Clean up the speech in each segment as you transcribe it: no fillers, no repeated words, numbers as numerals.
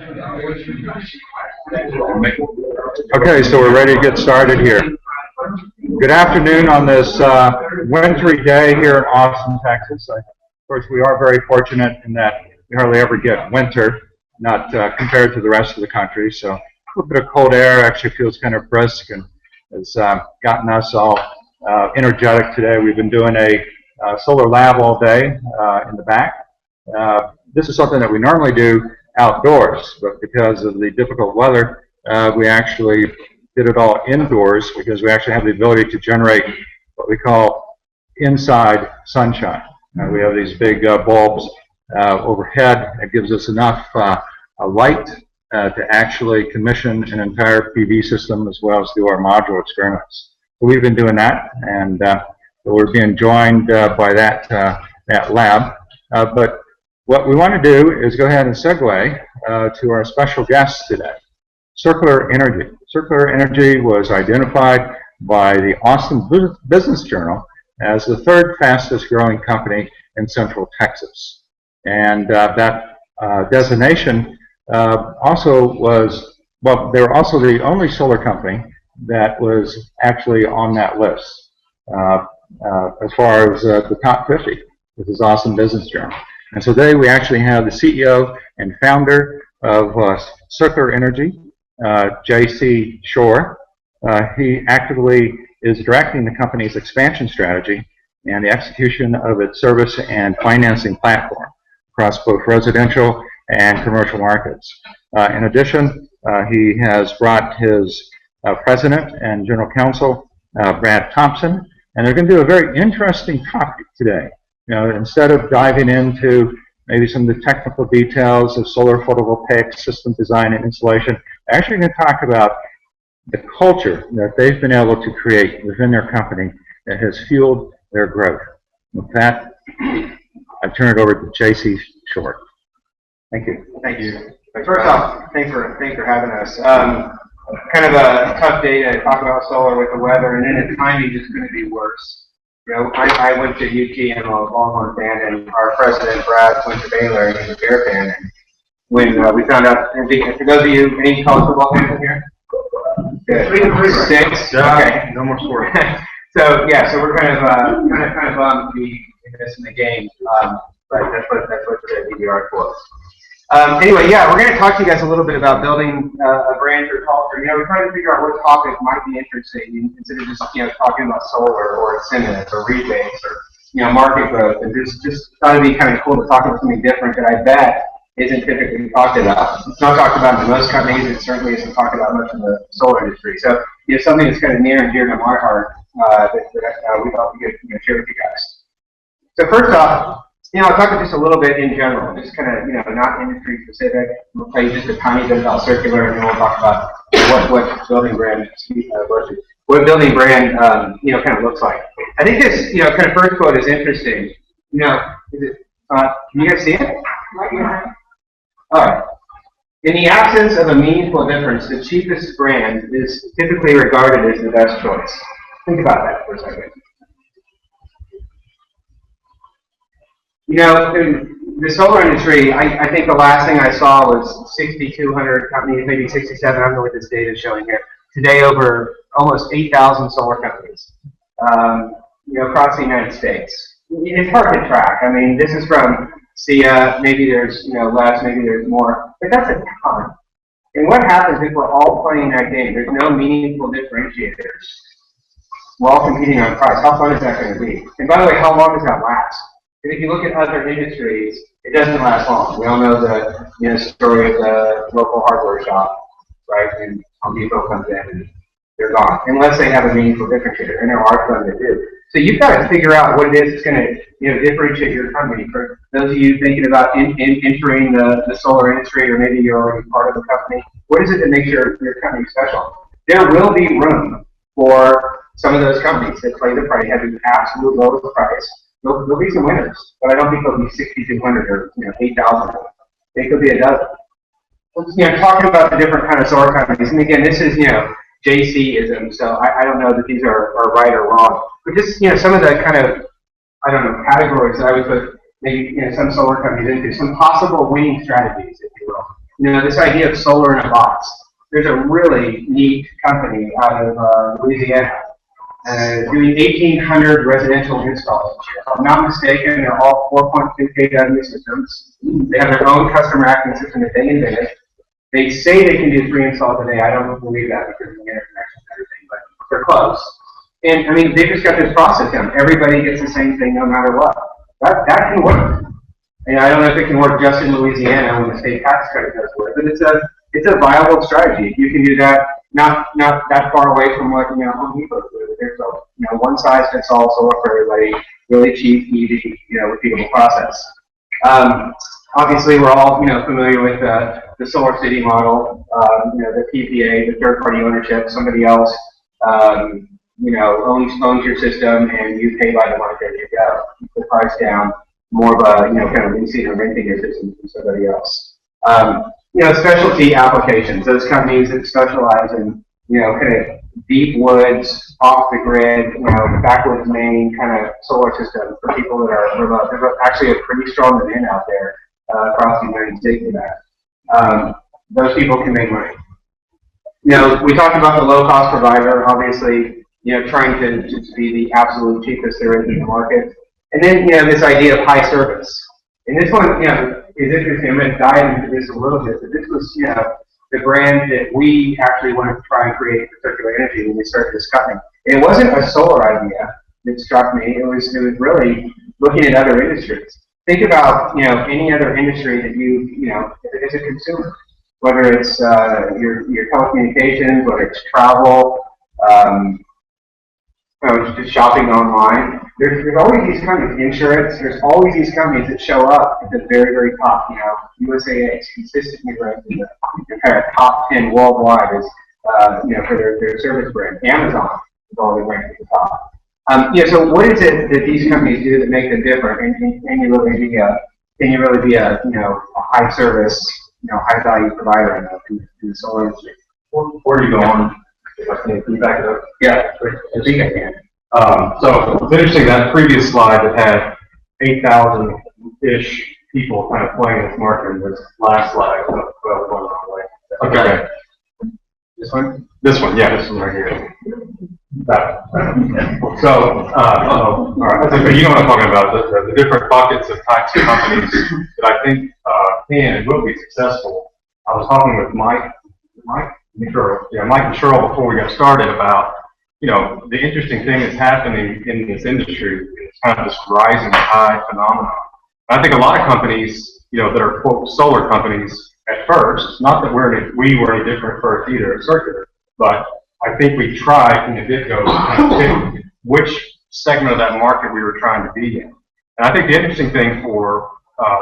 Okay, so we're ready to get started here. Good afternoon on this wintry day here in Austin, Texas. Of course, we are very fortunate in that we hardly ever get winter, not compared to the rest of the country. So a little bit of cold air actually feels kind of brisk and has gotten us all energetic today. We've been doing a solar lab all day in the back. This is something that we normally do outdoors, but because of the difficult weather, we actually did it all indoors because we actually have the ability to generate what we call inside sunshine. We have these big bulbs overhead that gives us enough light to actually commission an entire PV system as well as do our module experiments. So we've been doing that, and we're being joined by that lab. But what we want to do is go ahead and segue to our special guest today, circular energy. Circular energy was identified by the Austin Business Journal as the third fastest growing company in Central Texas. And that designation also was, well, they were also the only solar company that was actually on that list as far as the top 50. This is Austin Business Journal. And so today we actually have the CEO and founder of Circular Energy, J.C. Shore. He actively is directing the company's expansion strategy and the execution of its service and financing platform across both residential and commercial markets. In addition, he has brought his president and general counsel, Brad Thompson, and they're going to do a very interesting topic today. You know, instead of diving into maybe some of the technical details of solar photovoltaic system design and installation, they're actually going to talk about the culture that they've been able to create within their company that has fueled their growth. With that, I turn it over to J.C. Shore. Thank you. Thank you. First off, thanks for having us. Kind of a tough day to talk about solar with the weather, and then the timing is going to be worse. You know, I went to UT and I'm a Longhorn fan, and our president, Brad, went to Baylor and he's a Bear fan. And when we found out, for those of you, any college football fans in here? Good. 6? Okay. No more sport. So, yeah, so we're kind of bummed to be missing the game, but that's what the DVR for. Anyway, yeah, we're going to talk to you guys a little bit about building a brand or culture. You know, we're trying to figure out what topic might be interesting instead of just, you know, talking about solar or incentives or rebates or, you know, market growth. And just thought it'd be kind of cool to talk about something different that I bet isn't typically talked about. It's not talked about in most companies. It certainly isn't talked about much in the solar industry. So, you know, something that's kind of near and dear to my heart that we thought we could, you know, share with you guys. So first off, you know, I'll talk just a little bit in general, just kind of, you know, not industry specific. We'll tell you just a tiny bit about circular, and then we'll talk about what building brand, what building brand, you know, kind of looks like. I think this, you know, kind of first quote is interesting. You know, is it? Can you guys see it? All right. In the absence of a meaningful difference, the cheapest brand is typically regarded as the best choice. Think about that for a second. You know, in the solar industry, I think the last thing I saw was 6,200 companies, maybe 67, I don't know what this data is showing here. Today, over almost 8,000 solar companies, you know, across the United States. It's hard to track. I mean, this is from SIA, maybe there's, you know, less, maybe there's more, but that's a ton. And what happens if we're all playing that game? There's no meaningful differentiators. We're all competing on price. How fun is that going to be? And by the way, how long does that last? And if you look at other industries, it doesn't last long. We all know the, you know, story of the local hardware shop, right? And Home Depot comes in and they're gone, unless they have a meaningful differentiator. And there are some that do. So you've got to figure out what it is that's going to, you know, differentiate your company. For those of you thinking about entering the solar industry, or maybe you're already part of the company, what is it that makes your company special? There will be room for some of those companies that play the price, have the absolute lowest price. There'll be some winners, but I don't think there'll be 6,200 or, you know, 8,000. They could be a dozen. You know, talking about the different kind of solar companies, and again, this is, you know, JC-ism, so I don't know that these are right or wrong, but just, you know, some of the kind of, I don't know, categories that I would put maybe, you know, some solar companies into, some possible winning strategies, if you will. You know, this idea of solar in a box. There's a really neat company out of Louisiana doing 1,800 residential installs. If I'm not mistaken, they're all 4.2 kW systems. They have their own customer acting system that they invented. They say they can do 3 installs a day. I don't believe that because of the interconnection and everything, but they're close. And I mean, they've just got this process down. Everybody gets the same thing no matter what. That can work. And I don't know if it can work just in Louisiana when the state tax credit does work, but it's a viable strategy. You can do that not that far away from what Home Depot does. There's a one size fits all solar for everybody, really cheap, easy, repeatable process. Obviously, we're all familiar with the Solar City model. The PPA, the third party ownership, somebody else owns your system, and you pay by the month as you go. Keep the price down. More of a kind of leasing or renting your system from somebody else. Specialty applications. Those companies that specialize in kind of deep woods, off the grid, backwoods Maine kind of solar system for people that are remote. There's actually a pretty strong demand out there across the United States for that. Those people can make money. We talked about the low-cost provider, obviously, trying to just be the absolute cheapest there is in the market. And then, this idea of high service. And this one, is interesting. I'm going to dive into this a little bit, but this was, the brand that we actually wanted to try and create for circular energy when we started discussing. And it wasn't a solar idea that struck me. It was really looking at other industries. Think about, any other industry that as a consumer, whether it's your telecommunications, whether it's travel, just shopping online. There's always these kind of insurance. There's always these companies that show up at the very, very top. USAA is consistently ranked in the kind of top 10 worldwide as for their service brand. Amazon is always ranked at the top. So what is it that these companies do that make them different? And can you really be a high service, high value provider in the solar industry? Before you go on, can you back it up? Yeah, I think I can. So it's interesting that previous slide that had 8,000-ish people kind of playing this market, and this last slide was going the wrong way. Okay. This one? This one, yeah, this one right here. That. So, all right. So you know what I'm talking about, the different buckets of types of companies that I think can and will be successful. I was talking with Mike and Cheryl before we got started about, the interesting thing that's happening in this industry is kind of this rising tide phenomenon. And I think a lot of companies, that are quote solar companies at first, not that we were any different first either at Circular, but I think we tried from the get-go to kind of pick which segment of that market we were trying to be in. And I think the interesting thing for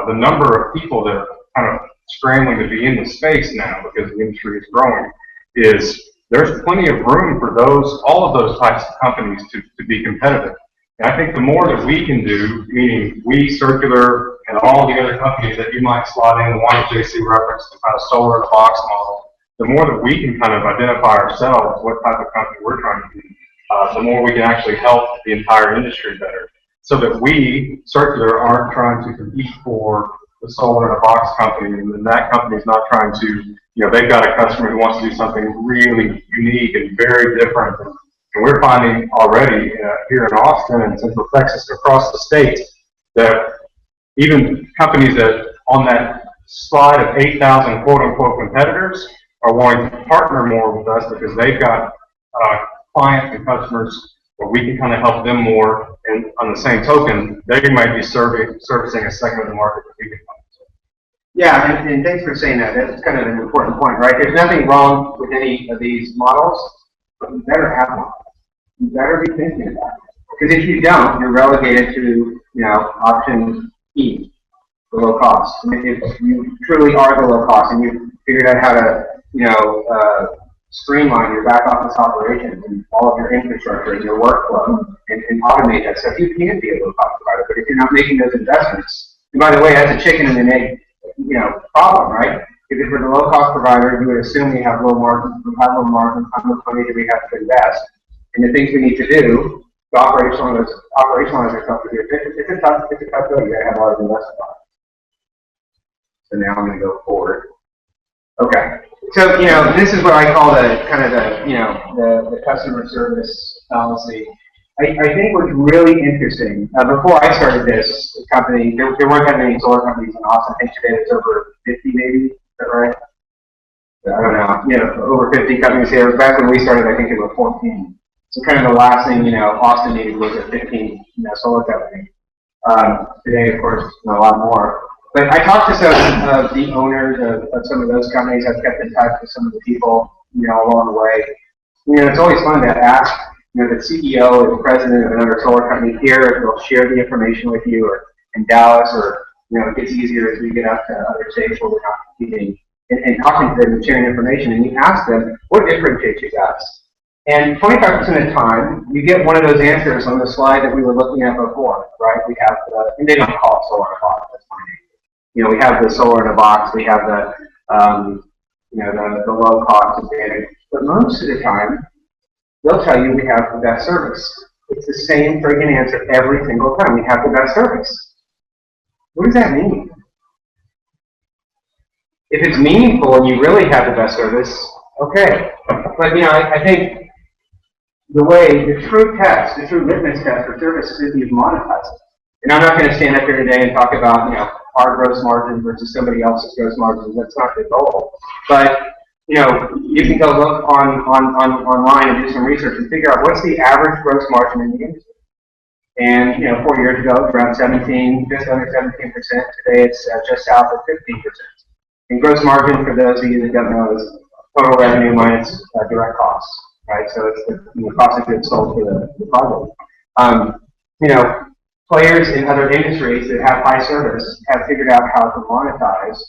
the number of people that are kind of scrambling to be in the space now because the industry is growing is there's plenty of room for all of those types of companies to be competitive. And I think the more that we can do, meaning we, Circular, and all the other companies that you might slot in, the one that JC referenced, the kind of solar in a box model, the more that we can kind of identify ourselves, what type of company we're trying to be, the more we can actually help the entire industry better. So that we, Circular, aren't trying to compete for the solar in a box company, and then that company is not trying to, they've got a customer who wants to do something really unique and very different. And we're finding already here in Austin and Central Texas and across the state that even companies that on that slide of 8,000 quote-unquote competitors are wanting to partner more with us because they've got clients and customers where we can kind of help them more. And on the same token, they might be servicing a segment of the market that we can help. Yeah, and thanks for saying that. That's kind of an important point, right? There's nothing wrong with any of these models, but you better have one. You better be thinking about it. Because if you don't, you're relegated to, option E, the low cost. I mean, if you truly are the low cost and you've figured out how to, streamline your back office operations and all of your infrastructure and your workflow and automate that stuff, you can be a low cost provider. But if you're not making those investments, and by the way, that's a chicken and an egg, problem, right? If we're the low cost provider, you would assume we have low margins, how much money do we have to invest? And the things we need to do to operationalize ourselves to do it's a tough go. You gotta have a lot of investment on it. So now I'm gonna go forward. Okay. So, this is what I call the kind of the customer service policy. I think what's really interesting, before I started this company, there weren't that many solar companies in Austin. I think today there's over 50 maybe, is that right? I don't know, over 50 companies here. Back when we started, I think there were 14. So kind of the last thing, Austin needed was a 15, solar company. Today, of course, a lot more. But I talked to some of the owners of some of those companies. I've kept in touch with some of the people, along the way. It's always fun to ask, the CEO or the president of another solar company here if they'll share the information with you, or in Dallas, or, it gets easier as we get up to other states where we're not competing, and talking to them and sharing information. And you ask them, what differentiates you guys? And 25% of the time, you get one of those answers on the slide that we were looking at before, right? We have and they don't call it solar in a box, that's fine. We have the solar in a box, we have the, the low cost advantage. But most of the time, they'll tell you we have the best service. It's the same friggin' answer every single time. We have the best service. What does that mean? If it's meaningful and you really have the best service, okay. But, I think the true test, the true litmus test for service is if you've monetized it. And I'm not going to stand up here today and talk about, our gross margin versus somebody else's gross margin. That's not the goal. But, you can go look online and do some research and figure out what's the average gross margin in the industry. And, 4 years ago, it was around 17, just under 17%. Today, it's just south of 15%. And gross margin, for those of you that don't know, is total revenue minus direct costs, right? So it's the cost of goods sold for the project. Players in other industries that have high service have figured out how to monetize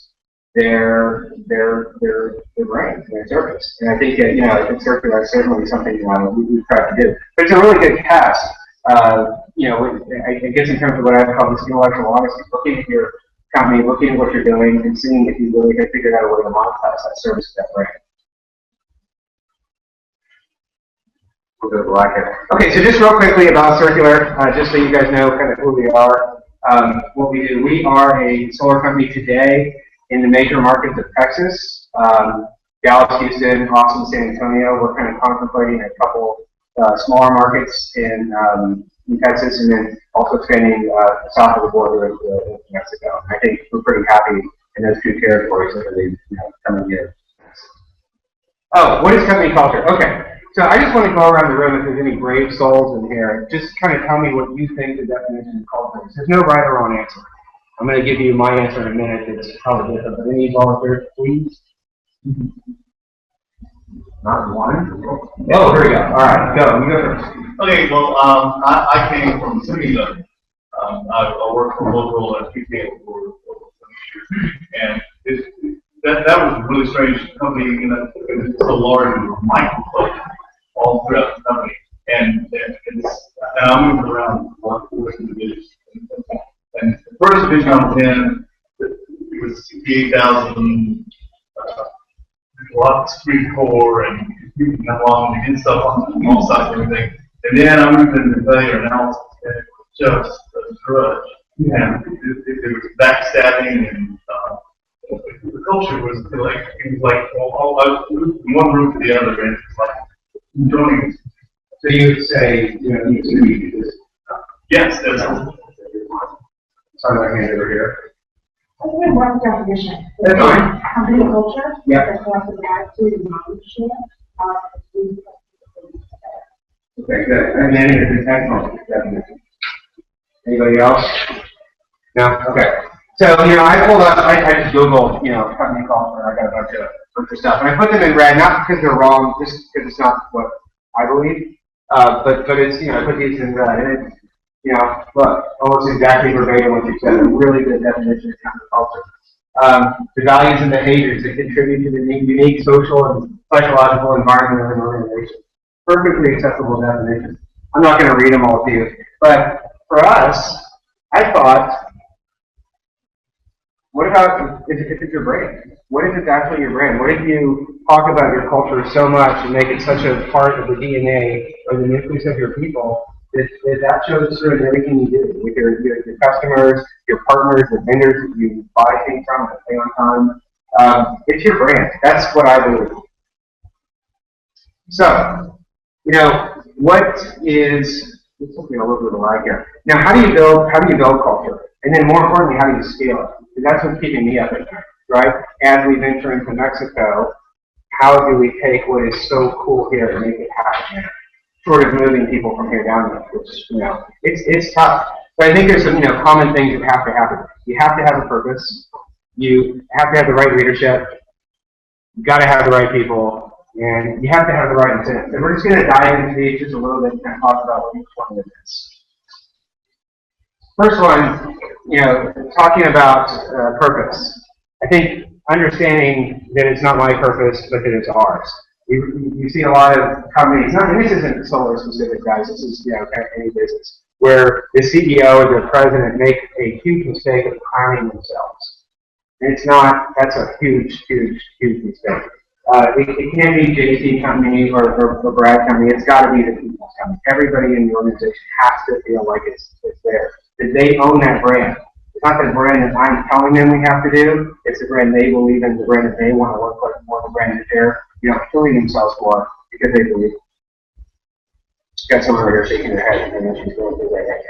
their brand, their service. And I think it's circular, certainly something we've tried to do. But it's a really good test. I guess in terms of what I call this intellectual honesty, looking at your company, looking at what you're doing, and seeing if you really have figured out a way to monetize that service, that brand. Okay, so just real quickly about Circular, just so you guys know kind of who we are, what we do. We are a solar company today in the major markets of Texas, Dallas, Houston, Austin, San Antonio. We're kind of contemplating a couple smaller markets in Texas, and then also expanding south of the border into Mexico. I think we're pretty happy in those two territories over the coming years. Oh, what is company culture? Okay. So I just want to go around the room if there's any brave souls in here. Just kind of tell me what you think the definition of culture is. There's no right or wrong answer. I'm going to give you my answer in a minute. It's probably different, but any volunteers, please? Not one? Oh, here we go. All right, go. You go first. Okay, well, I came from Semi-Done. I worked for local PPA for 20 years. And that was a really strange company, it's so large, it was micro all throughout the company. And I moved around working divisions. And the first division I was in, it was 68,000 lots, Supreme Core, and you can come along and get stuff on the small side and everything. And then I moved into failure analysis, and it was just a drudge. And it was backstabbing, and the culture was like one room to the other, and it's like joining. So you would say, you do this? Yes, that's all. Sorry, my hand over here. I think we have one definition. That's fine. Company culture. Yeah. That's what the attitude and mindset. Okay, good. And then it's an excellent definition. Anybody else? No? Okay. So, I pulled up, I just Googled, company culture, I got a bunch of stuff. And I put them in red, not because they're wrong, just because it's not what I believe. But it's, I put these in red. And it's, look, almost exactly verbatim what you said, a really good definition of company culture. The values and behaviors that contribute to the unique social and psychological environment of an organization. Perfectly acceptable definition. I'm not going to read them all to you. But for us, I thought, what about if it's your brand? What if it's actually your brand? What if you talk about your culture so much and make it such a part of the DNA or the nucleus of your people that shows through in everything you do with your customers, your partners, the vendors that you buy things from, that pay on time, It's your brand. That's what I believe. So, you know, there's something a little bit of lag here. Now, how do you build culture? And then more importantly, how do you scale it? Because that's what's keeping me up at night, right? As we venture into Mexico, how do we take what is so cool here and make it happen? Short of moving people from here down there, which, you know, it's tough. But I think there's some, you know, common things that have to happen. You have to have a purpose. You have to have the right leadership. You got to have the right people, and you have to have the right incentives. And we're just going to dive into these just a little bit and kind of talk about what each one is. First one, you know, talking about purpose. I think understanding that it's not my purpose, but that it's ours. You see a lot of companies, and this isn't solar specific, guys, this is, you know, kind of any business, where the CEO or the president make a huge mistake of hiring themselves. And it's not, that's a huge, huge, huge mistake. It can't be JC company or Brad company, it's got to be the people's company. Everybody in the organization has to feel like it's theirs. That they own that brand. It's not the brand that I'm telling them we have to do, it's the brand they believe in, the brand that they want to work with, more the brand that they're, you know, killing themselves for because they believe. Got someone over here shaking their head, and she's going through that right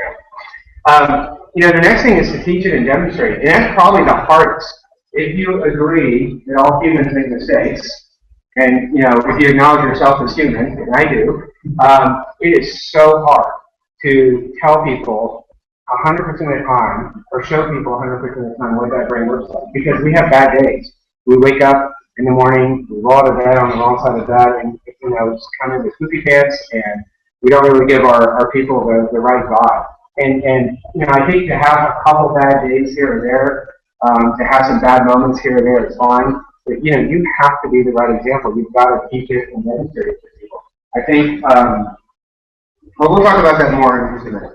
now. You know, the next thing is to teach it and demonstrate, and that's probably the hardest. If you agree that all humans make mistakes, and you know, if you acknowledge yourself as human, and I do, it is so hard to tell people 100% of the time, or show people 100% of the time what that brain looks like, because we have bad days. We wake up in the morning, we roll out of bed on the wrong side of the bed, and you know, just kind of the poopy pants, and we don't really give our people the right vibe. And you know, I think to have a couple bad days here or there, to have some bad moments here or there is fine. But you know, you have to be the right example. You've got to teach it and demonstrate it to people. I think. Well, we'll talk about that more in just a minute.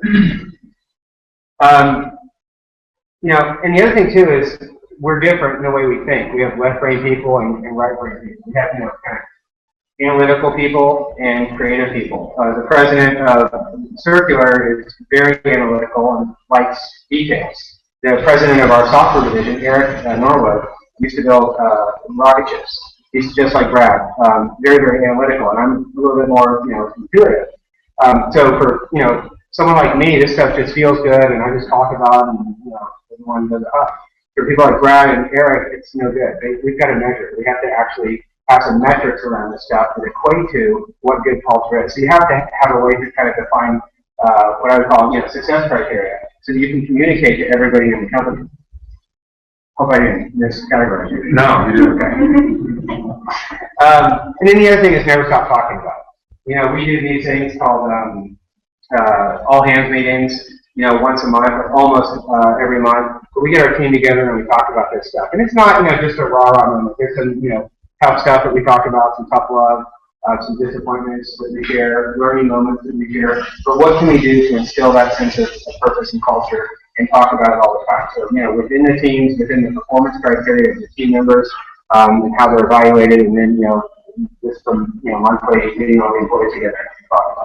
You know, and the other thing too is we're different in the way we think. We have left brain people and right brain people. We have, you know, kind of analytical people and creative people. The president of Circular is very analytical and likes details. The president of our software division, Eric Norwood, used to build rocket ships. He's just like Brad, very, very analytical, and I'm a little bit more, you know, intuitive. So for, you know, someone like me, this stuff just feels good, and I just talk about it, and, you know, everyone does it up. For people like Brad and Eric, it's no good. We've got to measure it. We have to actually have some metrics around this stuff that equate to what good culture is. So you have to have a way to kind of define what I would call, you know, success criteria, so that you can communicate to everybody in the company. Hope I didn't miscategorize you. No, you did. Okay. And then the other thing is never stop talking about it. You know, we do these things called all hands meetings, you know, once a month, or almost every month. But we get our team together and we talk about this stuff. And it's not, you know, just a rah-rah moment. There's some, you know, tough stuff that we talk about, some tough love, some disappointments that we share, learning moments that we share. But what can we do to instill that sense of purpose and culture and talk about it all the time? So, you know, within the teams, within the performance criteria of the team members, and how they're evaluated, and then, you know, just from, you know, monthly meeting all the employees together.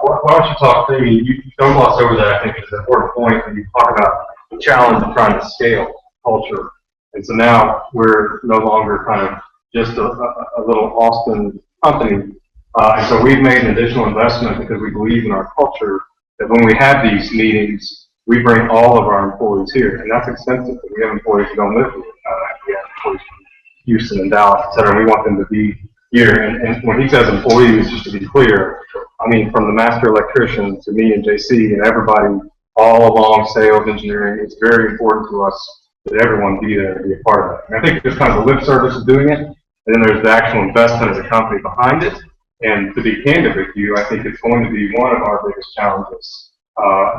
Why don't you talk to me? You don't gloss over that. I think it's an important point when you talk about the challenge of trying to scale culture. And so now we're no longer kind of just a little Austin company. And so we've made an additional investment because we believe in our culture that when we have these meetings, we bring all of our employees here. And that's expensive. We have employees who don't live here. We have employees from Houston and Dallas, et cetera. We want them to be here. And when he says employees, just to be clear, I mean from the master electrician to me and JC and everybody all along sales, engineering, it's very important to us that everyone be there and be a part of it. And I think there's kind of a lip service of doing it, and then there's the actual investment as a company behind it. And to be candid with you, I think it's going to be one of our biggest challenges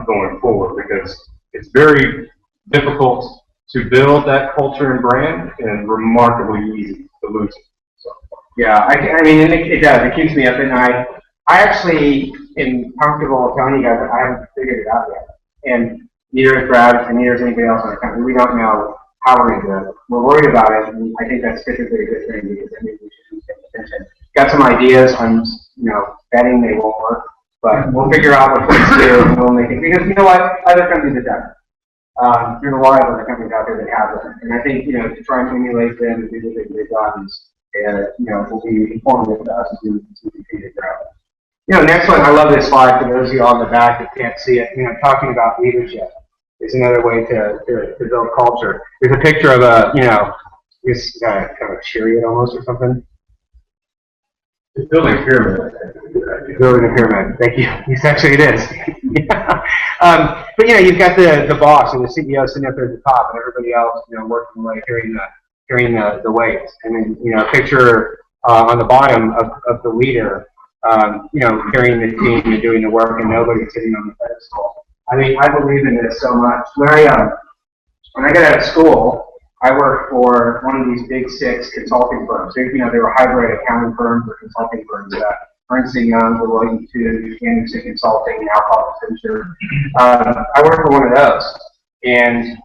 going forward, because it's very difficult to build that culture and brand and remarkably easy to lose it. So. Yeah, I mean, it does. It keeps me up at night. I actually am comfortable telling you guys that I haven't figured it out yet. And neither is Brad, and neither is anybody else in the company. We don't know how we're going to do it. We're worried about it, and I think that's typically a good thing, because I think we should be paying attention. Got some ideas on, you know, betting they won't work, but we'll figure out what to do, and we'll make it. Because you know what? Other companies have done it. There's a lot of other companies out there that have them, and I think to try and emulate them and do the things they've done is, will be informative to us as we continue to grow. Next one, I love this slide for those of you on the back that can't see it. Talking about leadership is another way to build culture. There's a picture of a, this kind of a chariot almost or something. It's building a pyramid. Building a pyramid. Thank you. Yes, actually, it is. Yeah. But you've got the boss and the CEO sitting up there at the top, and everybody else, working away, carrying the weight. And then, a picture on the bottom of the leader, carrying the team and doing the work, and nobody sitting on the pedestal. I mean, I believe in this so much. When I got out of school, I worked for one of these big six consulting firms. They were hybrid accounting firms or consulting firms. Ernst & Young, Deloitte & Touche, Anderson Consulting, now called Accenture. I worked for one of those. And,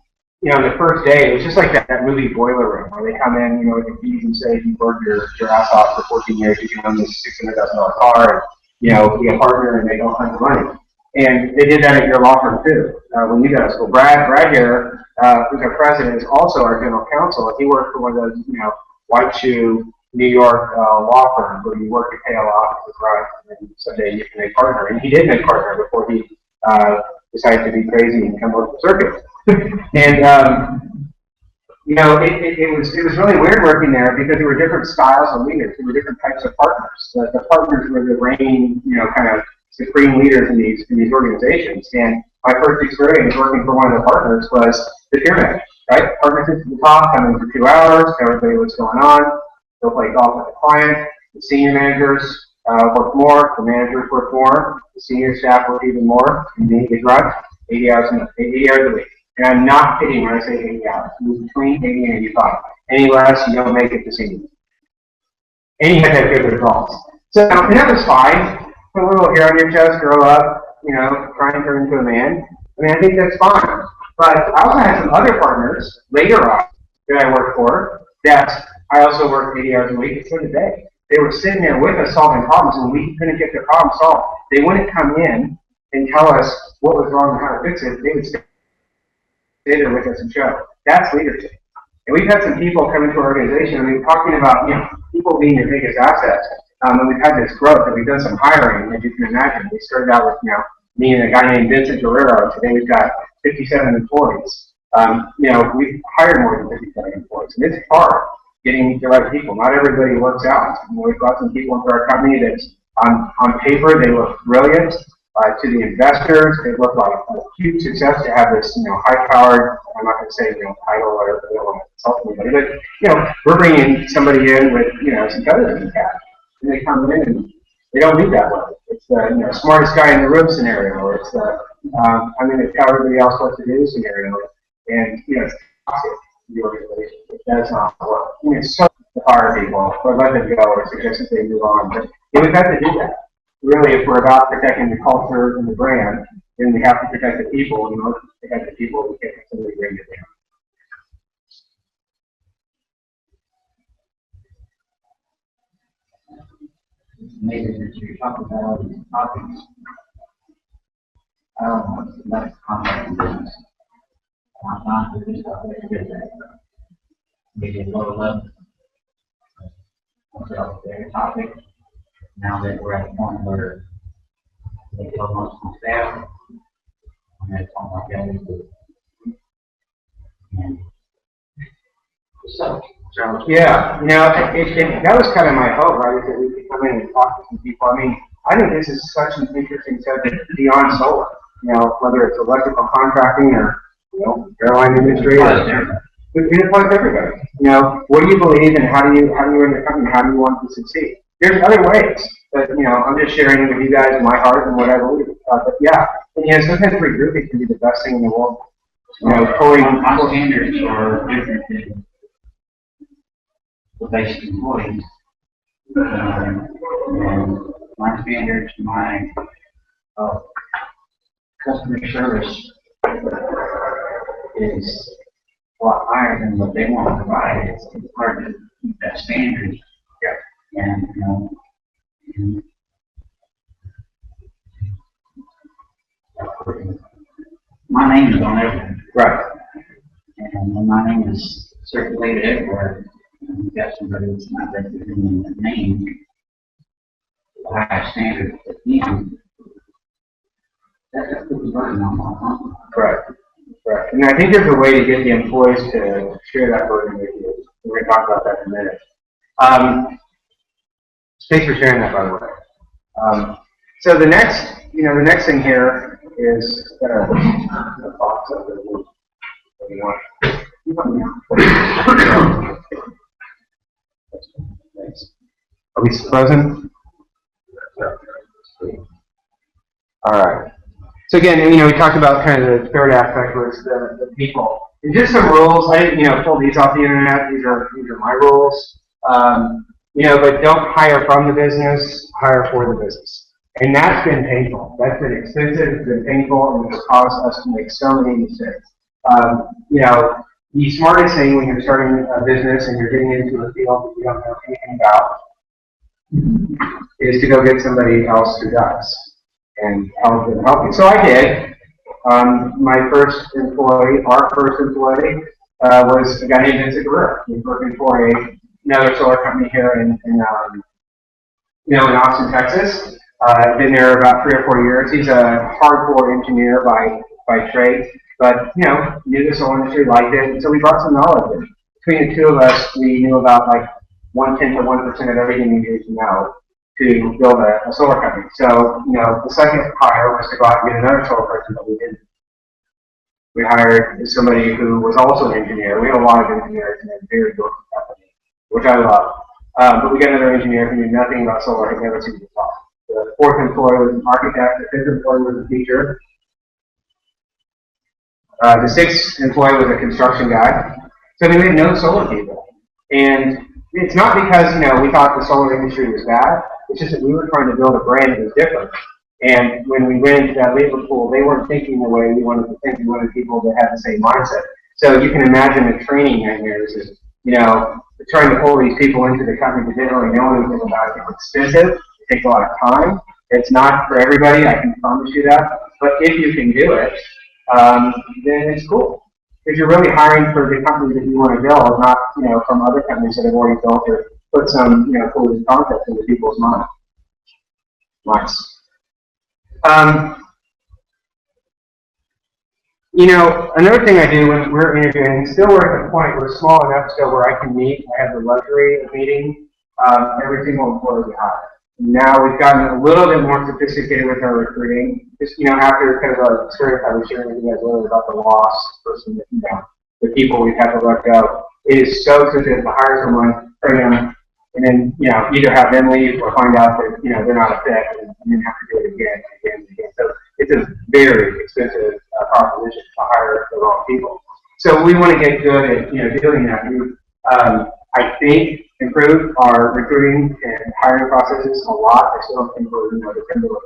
the first day, it was just like that movie Boiler Room, where they come in, with the keys and say, you worked your ass off for 14 years, you can own this $600,000 car, and, be a partner and make all kinds of money. And they did that at your law firm too, when you got out of school. Brad here, who's our president, is also our general counsel. He worked for one of those, white shoe New York law firms where you work your tail off as a grind, and someday you can make partner. And he did make partner before he decided to be crazy and come over the circuit. And it was really weird working there because there were different styles of leaders. There were different types of partners. The partners were the reigning, kind of supreme leaders in these organizations. And my first experience working for one of the partners was the pyramid, right? Partners at the top, come in for 2 hours, tell everybody what's going on. They'll play golf with the client. The senior managers work more. The managers work more. The senior staff work even more. And they run 80 hours a week. And I'm not kidding when I say 80 hours. It's between 80 and 85. Any less, you don't make it to senior. And you have to have good results. So, and that was fine. Put a little hair on your chest, grow up, try and turn into a man. I mean, I think that's fine. But I also had some other partners later on that I worked for that I also worked 80 hours a week, and so did they. They were sitting there with us solving problems, and we couldn't get the problem solved. They wouldn't come in and tell us what was wrong and how to fix it. They would stay there with us and show. That's leadership. And we've had some people come into our organization, I mean, talking about, people being your biggest assets. And we've had this growth, and we've done some hiring, as you can imagine. We started out with, me and a guy named Vincent Guerrero. Today we've got 57 employees. We've hired more than 57 employees, and it's hard getting the right people. Not everybody works out. We've got some people into our company that on paper they look brilliant. To the investors, it looked like a huge success to have this, high-powered, I'm not going to say, title or whatever, they don't want to insult anybody, but, we're bringing somebody in with, some feathers in the cap. And they come in and they don't leave that way. It's the, smartest guy in the room scenario, or it's the, I'm going to tell everybody else what to do scenario. And, it's toxic to the organization. It does not work. It's so to fire people, or let them go, or suggest that they move on. But we've had to do that. Really, if we're about protecting the culture and the brand, then we have to protect the people. In order to protect the people, we can't simply bring it down. Maybe that you're talking about all these topics. I don't know what's the next contact in business. I'm not doing this stuff every day. Maybe a low level. So, their topic. Now that we're at a point where they tell most of the staff, I'm at a point like that and so yeah, that was kind of my hope, right? Is that we could come in and talk to some people. I mean, I think this is such an interesting subject beyond solar. Whether it's electrical contracting or airline industry, it applies to everybody. What do you believe, and how do you run your company? How do you want to succeed? There's other ways, but I'm just sharing with you guys my heart and what I believe. But yeah, and, sometimes regrouping can be the best thing in the world. Pulling my standards are different than the basic employees. And my standards, my customer service is a lot higher than what they want to provide. It's hard to keep that standard. And, my name is on everything. Right. And when my name is circulated everywhere, and you got somebody that's not representing the name, the high standard at the end, that's puts a burden on my company. Right. Right. And I think there's a way to get the employees to share that burden with you. We're going to talk about that in a minute. Thanks for sharing that, by the way. So the next thing here is the box of the Are we frozen? All right. So again, we talked about kind of the third aspect was the people. And just some rules. I didn't, pull these off the internet. These are my rules. But don't hire from the business. Hire for the business. And that's been painful. That's been expensive. It's been painful, and it's caused us to make so many mistakes. The smartest thing when you're starting a business and you're getting into a field that you don't know anything about is to go get somebody else who does and help you. So I did. My first employee, our first employee, was a guy named Vincent Guerrero. He was working for another solar company here in Austin, Texas. Been there about 3 or 4 years. He's a hardcore engineer by trade, but knew the solar industry, liked it, and so we brought some knowledge in. Between the two of us, we knew about like 1/10 of 1% of everything we needed to know to build a solar company. So, the second hire was to go out and get another solar person, but we didn't. We hired somebody who was also an engineer. We had a lot of engineers in a very good company, which I love. But we got another engineer who knew nothing about solar, had never seen it before. The fourth employee was an architect. The fifth employee was a teacher. The sixth employee was a construction guy. So we had no solar people. And it's not because, we thought the solar industry was bad. It's just that we were trying to build a brand that was different. And when we went into that labor pool, they weren't thinking the way we wanted to think. We wanted people that had the same mindset. So you can imagine the training nightmares is, trying to pull these people into the company that didn't really know anything about it. It's expensive. It takes a lot of time. It's not for everybody. I can promise you that. But if you can do it, then it's cool. Because you're really hiring for the company that you want to build, not, from other companies that have already built or put some, cool concepts into people's minds. Nice. Another thing I do when we're interviewing, still we're at the point, we're small enough still where I can meet, I have the luxury of meeting every single employee we hire. Now we've gotten a little bit more sophisticated with our recruiting. Just, after kind of a experience I was sharing with you guys earlier about the loss person, the people we've had to let go. It is so expensive to hire someone, train them, and then, either have them leave or find out that, they're not a fit and then have to do it again and again and again. So it's a very expensive proposition to hire the wrong people. So we want to get good at, doing that. We, I think, improved our recruiting and hiring processes a lot. I still don't think we're,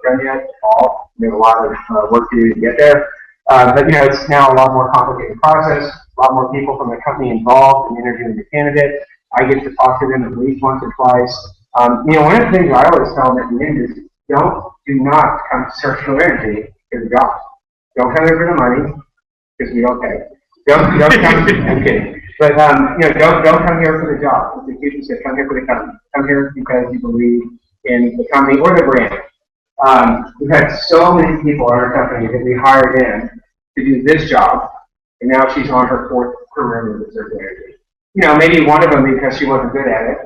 done yet at all. We have a lot of work to do to get there. But, it's now a lot more complicated process, a lot more people from the company involved in interviewing the candidate. I get to talk to them at least once or twice. One of the things I always tell them at the end is, do not come to Circular Energy for the job. Don't come here for the money, because we don't pay. Don't come, I'm kidding. But, don't come here for the job. The people said, come here for the company. Come here because you believe in the company or the brand. We've had so many people in our company that we hired in to do this job, and now she's on her 4th career with Circular Energy. Maybe one of them because she wasn't good at it.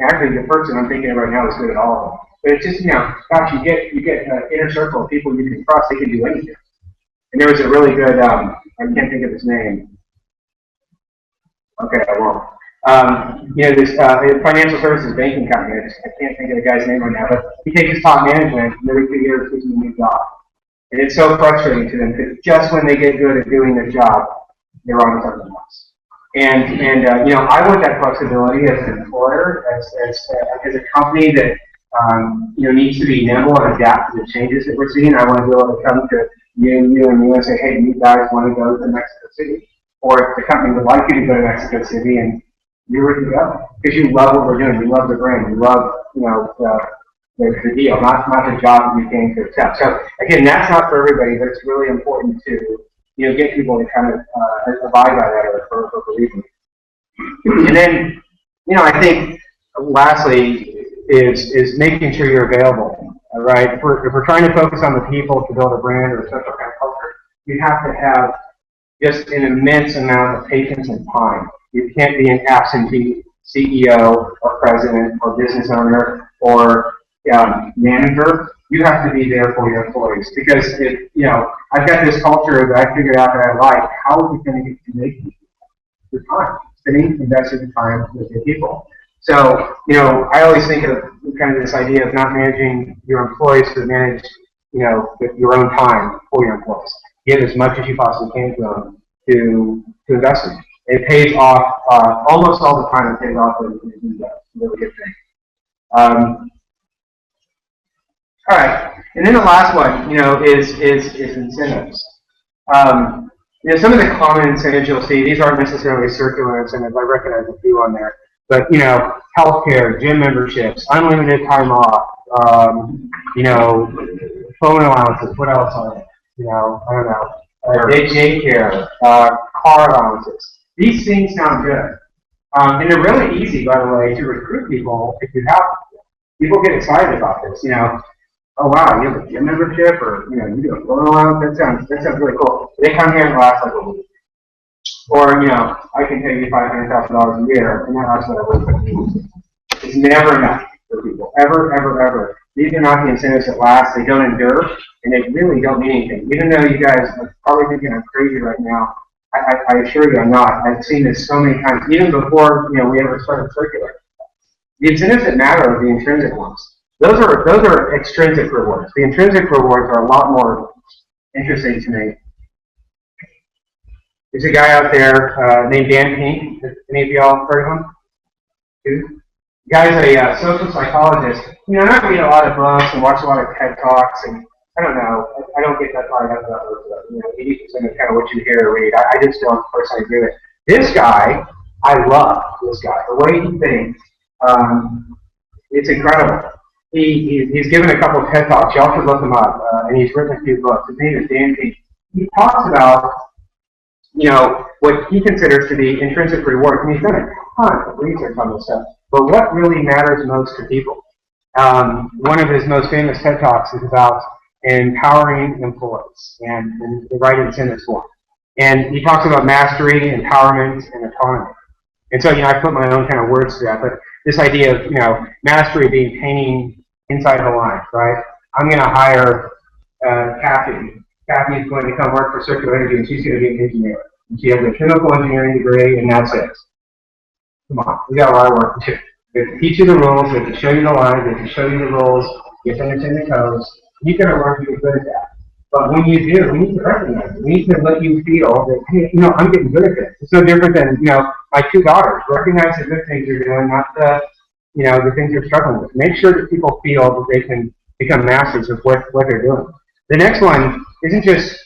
Actually, the person I'm thinking of right now is good at all of them. But it's just, gosh, you get an inner circle of people you can trust. They can do anything. And there was a really good, I can't think of his name. Okay, I won't. This financial services banking company. I can't think of the guy's name right now, but he takes his top management and every 2 years gives them a new job. And it's so frustrating to them because just when they get good at doing their job, they're on something else. And I want that flexibility as an employer, as a company that needs to be nimble and adapt to the changes that we're seeing. I want to be able to come to you and say, hey, you guys want to go to Mexico City? Or if the company would like you to go to Mexico City, and you're ready to go because you love what we're doing, you love the brand, you love the deal, not the job that you came to accept. So again, that's not for everybody, but it's really important to get people to kind of abide by that or believe in it. And then, I think lastly is making sure you're available. All right, if we're trying to focus on the people to build a brand or a social kind of culture, you have to have just an immense amount of patience and time. You can't be an absentee CEO or president or business owner or manager. You have to be there for your employees because if I've got this culture that I figured out that I like. How are we going to get to make the time? Spending investing time with your people. So I always think of kind of this idea of not managing your employees, but manage with your own time for your employees. Give as much as you possibly can to them to invest in. It pays off almost all the time. It pays off in a really good thing. All right, and then the last one, is incentives. Some of the common incentives you'll see, these aren't necessarily circular incentives. I recognize a few on there, but healthcare, gym memberships, unlimited time off, phone allowances. What else are there? I don't know. Daycare, car allowances. These things sound good, and they're really easy, by the way, to recruit people if you have. People get excited about this. Oh wow, you have a gym membership, or you do a phone allowance. That sounds really cool. They come here and last like a week. Or I can pay you $500,000 a year, and that lasts like a week. It's never enough for people, ever, ever, ever. These are not the incentives that last. They don't endure, and they really don't mean anything. Even though you guys are probably thinking I'm crazy right now, I assure you I'm not. I've seen this so many times, even before we ever started circular. The incentives that matter are the intrinsic ones. Those are extrinsic rewards. The intrinsic rewards are a lot more interesting to me. There's a guy out there named Dan Pink. Have any of y'all heard of him? The guy's a social psychologist. I read a lot of books and watch a lot of TED Talks, and I don't know. I don't get that fired up about it. 80% of kind of what you hear or read. I just don't personally do it. This guy, I love this guy. The way he thinks, it's incredible. He's given a couple of TED Talks. Y'all should look him up. And he's written a few books. His name is Dan Pink. He talks about what he considers to be intrinsic rewards. And he's done a ton of research on this stuff. But what really matters most to people? One of his most famous TED Talks is about empowering employees and the right incentives for them. And he talks about mastery, empowerment, and autonomy. And so, I put my own kind of words to that. But this idea of, mastery being painting inside the lines, right? I'm going to hire Kathy. Kathy is going to come work for Circular Energy, and she's going to be an engineer. And she has a chemical engineering degree, and that's it. Come on, we got a lot of work to do. They have to teach you the rules, they have to show you the lines, they have to show you the rules, you have to understand the codes. You got to learn to get good at that. But when you do, we need to recognize it. We need to let you feel that, hey, I'm getting good at this. It's no different than, my two daughters. Recognize the good things you're doing, not the, the things you're struggling with. Make sure that people feel that they can become masters of what they're doing. The next one isn't just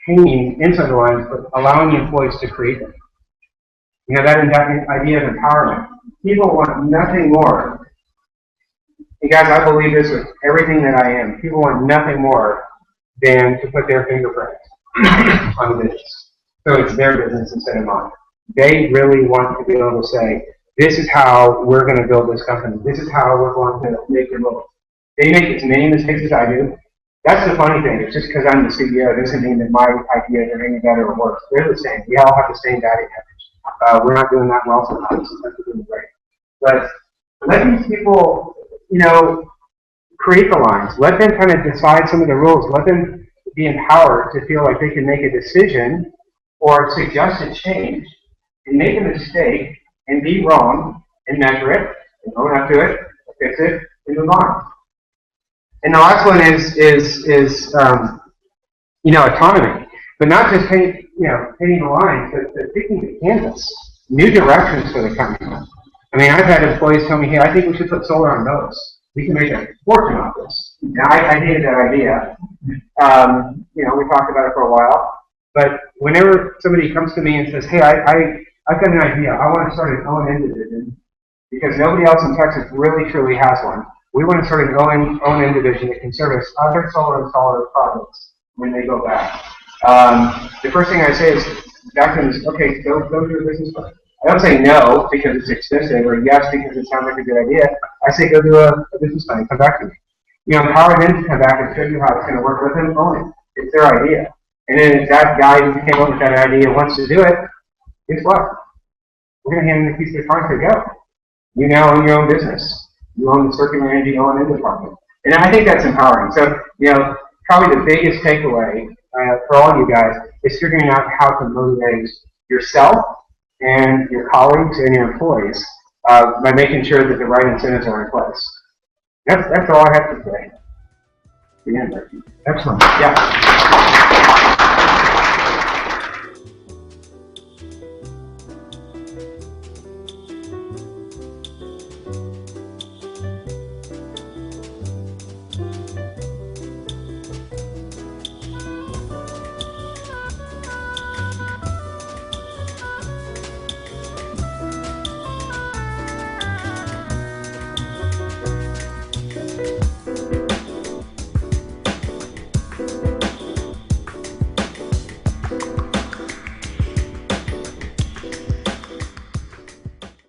painting inside the lines, but allowing the employees to create them. That idea of empowerment. People want nothing more. And guys, I believe this with everything that I am. People want nothing more than to put their fingerprints on the business. So it's their business instead of mine. They really want to be able to say, this is how we're going to build this company. This is how we're going to make it look. They make as many mistakes as I do. That's the funny thing. It's just because I'm the CEO doesn't mean that my ideas are any better or worse. They're the same. We all have the same batting average. We're not doing that well sometimes. Sometimes we're doing great. But let these people, create the lines. Let them kind of decide some of the rules. Let them be empowered to feel like they can make a decision or suggest a change and make a mistake and be wrong and measure it and own up to it, fix it, and move on. And the last one is autonomy, but not just painting the lines, but picking the canvas, new directions for the company. I mean, I've had employees tell me, hey, I think we should put solar on those. We can make a fortune off this. Now, I hated that idea. We talked about it for a while. But whenever somebody comes to me and says, hey, I've got an idea. I want to start an O&M division because nobody else in Texas really, truly has one. We want to start an O&M division that can service other solar installer projects when they go back. the first thing I say is, back to them is, okay, go do a business plan. I don't say no because it's expensive or yes because it sounds like a good idea. I say go do a business plan. Come back to me. You know, empower them to come back and show you how it's going to work with them. Own it. It's their idea. And then if that guy who came up with that idea wants to do it, guess what? We're going to hand him a piece of card to go. You now own your own business. You own the circular energy O&M department. And I think that's empowering. So, you know, probably the biggest takeaway for all you guys is figuring out how to motivate yourself and your colleagues and your employees by making sure that the right incentives are in place. That's all I have to say. Excellent. Yeah.